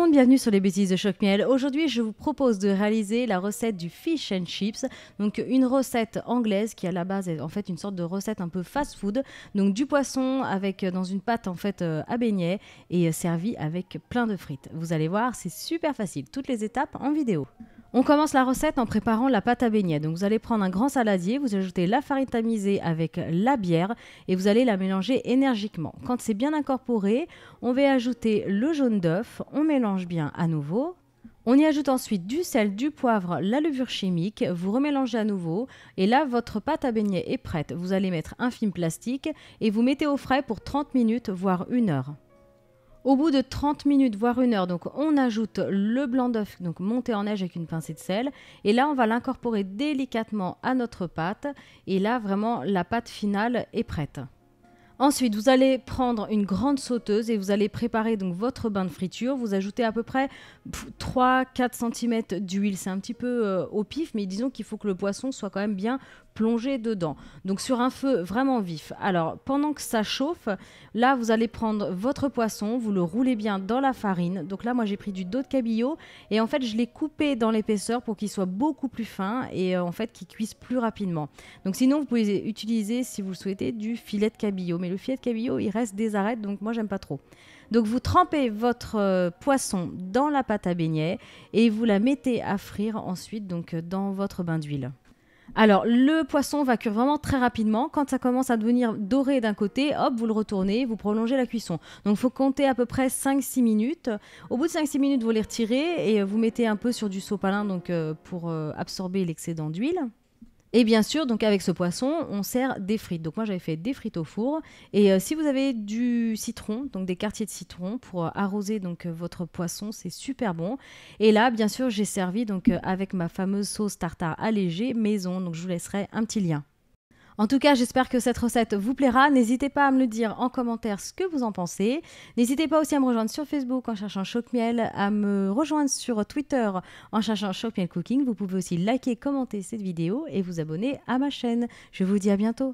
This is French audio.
monde, bienvenue sur les bêtises de Choc-Miel. Aujourd'hui, je vous propose de réaliser la recette du fish and chips, donc une recette anglaise qui à la base est en fait une sorte de recette un peu fast-food, donc du poisson avec dans une pâte en fait à beignets et servi avec plein de frites. Vous allez voir, c'est super facile, toutes les étapes en vidéo. On commence la recette en préparant la pâte à beignets. Donc vous allez prendre un grand saladier, vous ajoutez la farine tamisée avec la bière et vous allez la mélanger énergiquement. Quand c'est bien incorporé, on va ajouter le jaune d'œuf, on mélange bien à nouveau. On y ajoute ensuite du sel, du poivre, la levure chimique, vous remélangez à nouveau et là votre pâte à beignets est prête. Vous allez mettre un film plastique et vous mettez au frais pour 30 minutes voire 1 heure. Au bout de 30 minutes, voire 1 heure, donc on ajoute le blanc d'œuf, donc monté en neige avec une pincée de sel. Et là, on va l'incorporer délicatement à notre pâte. Et là, vraiment, la pâte finale est prête. Ensuite, vous allez prendre une grande sauteuse et vous allez préparer donc votre bain de friture. Vous ajoutez à peu près 3-4 cm d'huile. C'est un petit peu au pif, mais disons qu'il faut que le poisson soit quand même bien plongé dedans. Donc sur un feu vraiment vif. Alors, pendant que ça chauffe, là, vous allez prendre votre poisson, vous le roulez bien dans la farine. Donc là, moi, j'ai pris du dos de cabillaud et en fait, je l'ai coupé dans l'épaisseur pour qu'il soit beaucoup plus fin et en fait, qu'il cuise plus rapidement. Donc sinon, vous pouvez utiliser, si vous le souhaitez, du filet de cabillaud. Mais le filet de cabillaud, il reste des arêtes, donc moi, j'aime pas trop. Donc vous trempez votre poisson dans la pâte à beignets et vous la mettez à frire ensuite donc, dans votre bain d'huile. Alors, le poisson va cuire vraiment très rapidement. Quand ça commence à devenir doré d'un côté, hop, vous le retournez, vous prolongez la cuisson. Donc, il faut compter à peu près 5-6 minutes. Au bout de 5-6 minutes, vous les retirez et vous mettez un peu sur du sopalin donc, pour absorber l'excédent d'huile. Et bien sûr, donc avec ce poisson, on sert des frites. Donc moi, j'avais fait des frites au four. Et si vous avez du citron, donc des quartiers de citron pour arroser donc votre poisson, c'est super bon. Et là, bien sûr, j'ai servi donc avec ma fameuse sauce tartare allégée maison. Donc je vous laisserai un petit lien. En tout cas, j'espère que cette recette vous plaira. N'hésitez pas à me le dire en commentaire ce que vous en pensez. N'hésitez pas aussi à me rejoindre sur Facebook en cherchant Choc-Miel, à me rejoindre sur Twitter en cherchant Choc-Miel Cooking. Vous pouvez aussi liker, commenter cette vidéo et vous abonner à ma chaîne. Je vous dis à bientôt.